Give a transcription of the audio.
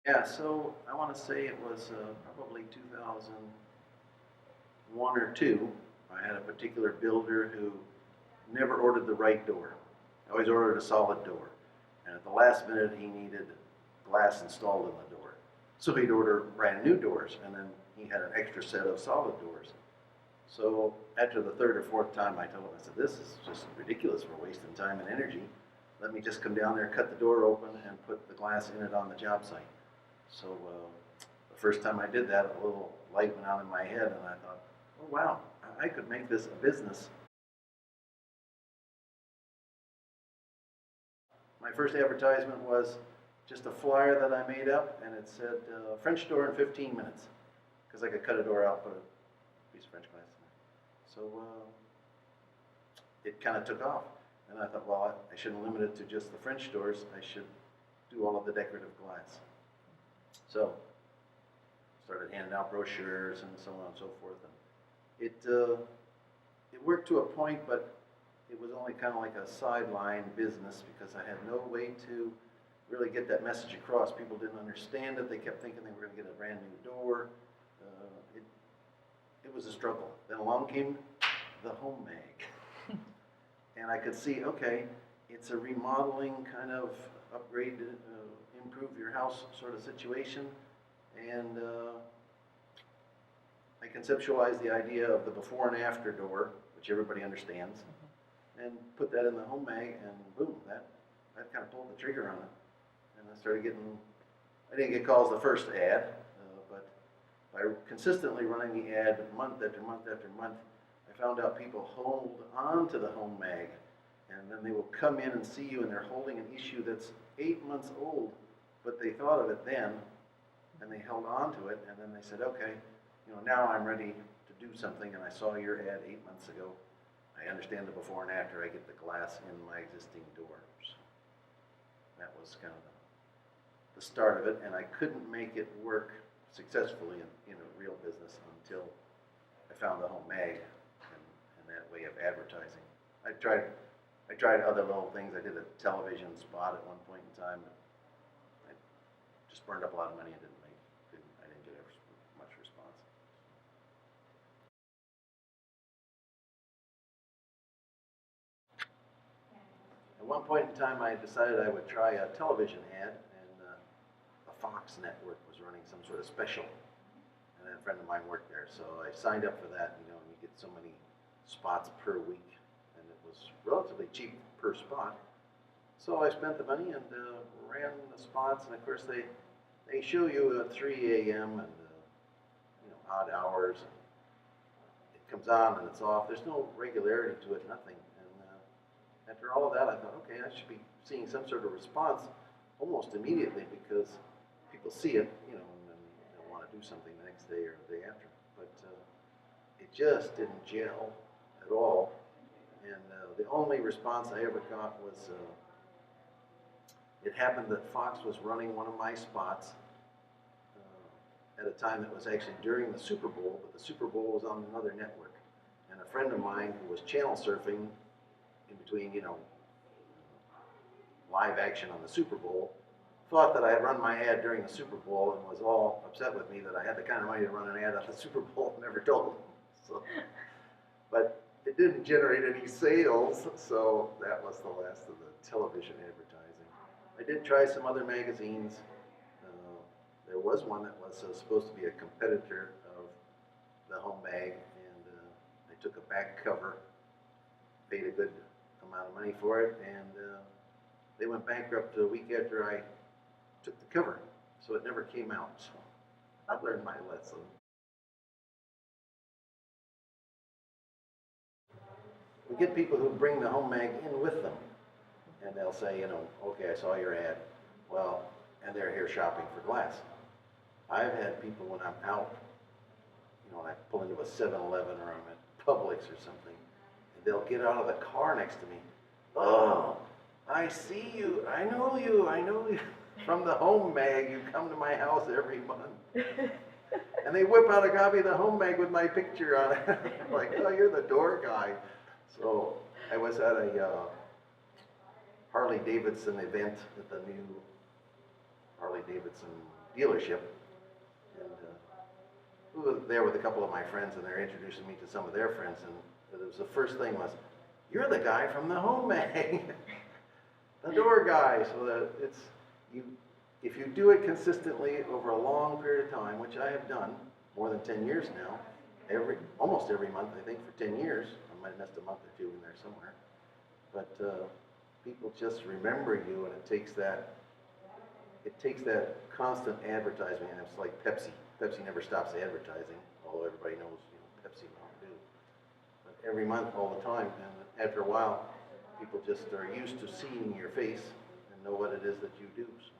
Yeah, so I want to say it was probably 2001 or two. I had a particular builder who never ordered the right door. I always ordered a solid door. And at the last minute, he needed glass installed in the door. So he'd order brand new doors, and then he had an extra set of solid doors. So after the third or fourth time, I told him, I said, this is just ridiculous. We're wasting time and energy. Let me just come down there, cut the door open, and put the glass in it on the job site. So the first time I did that, a little light went on in my head, and I thought, oh wow, I could make this a business. My first advertisement was just a flyer that I made up, and it said French door in 15 minutes, because I could cut a door out, put a piece of French glass in there. So it kind of took off, and I thought, well, I shouldn't limit it to just the French doors. I should do all of the decorative glass. So started handing out brochures and so on and so forth. And it worked to a point, but it was only kind of like a sideline business because I had no way to really get that message across. People didn't understand it. They kept thinking they were going to get a brand new door. It was a struggle. Then along came TheHomeMag. And I could see, okay, it's a remodeling kind of upgrade, improve your house sort of situation. And I conceptualized the idea of the before and after door, which everybody understands, and put that in the HomeMag, and boom, that kind of pulled the trigger on it. And I started getting, I didn't get calls the first ad, but by consistently running the ad month after month after month, I found out people hold on to the HomeMag, and then they will come in and see you, and they're holding an issue that's 8 months old, but they thought of it then, and they held on to it, and then they said, okay, now I'm ready to do something, and I saw your ad 8 months ago. I understand the before and after. I get the glass in my existing door. So that was kind of the start of it, and I couldn't make it work successfully in a real business until I found the HomeMag and that way of advertising. I tried other little things. I did a television spot at one point in time, but I just burned up a lot of money and I didn't get much response. At one point in time, I decided I would try a television ad, and the Fox network was running some sort of special, and a friend of mine worked there, so I signed up for that. And you get so many spots per week, and it was relatively cheap per spot. So I spent the money and ran the spots, and of course they show you at 3 a.m. and odd hours. And it comes on and it's off. There's no regularity to it, nothing. After all of that, I thought, okay, I should be seeing some sort of response almost immediately because people see it, and then they'll want to do something the next day or the day after. But it just didn't gel at all. And the only response I ever got was it happened that Fox was running one of my spots at a time that was actually during the Super Bowl, but the Super Bowl was on another network. And a friend of mine who was channel surfing in between, live action on the Super Bowl, thought that I had run my ad during the Super Bowl and was all upset with me that I had the kind of money to run an ad on the Super Bowl and never told him. So, but it didn't generate any sales, so that was the last of the television advertising. I did try some other magazines. There was one that was supposed to be a competitor of the HomeMag, and I took a back cover, paid a good amount of money for it, and they went bankrupt a week after I took the cover, so it never came out. So I learned my lesson. We get people who bring the HomeMag in with them, and they'll say, okay, I saw your ad. Well, and they're here shopping for glass. I've had people when I'm out, when I pull into a 7-Eleven or I'm at Publix or something, and they'll get out of the car next to me. Oh, I see you. I know you. From the HomeMag, you come to my house every month. And they whip out a copy of the HomeMag with my picture on it. Like, oh, you're the door guy. So I was at a Harley Davidson event at the new Harley Davidson dealership. And we were there with a couple of my friends, and they're introducing me to some of their friends, and it was the first thing was, "You're the guy from TheHomeMag, the door guy." So that it's you, if you do it consistently over a long period of time, which I have done more than 10 years now, almost every month, I think for 10 years. I might have missed a month or two in there somewhere, but people just remember you, and it takes that constant advertising, and it's like Pepsi. Pepsi never stops advertising, although everybody knows, Pepsi and Mountain Dew. But every month, all the time, and after a while, people just are used to seeing your face and know what it is that you do. So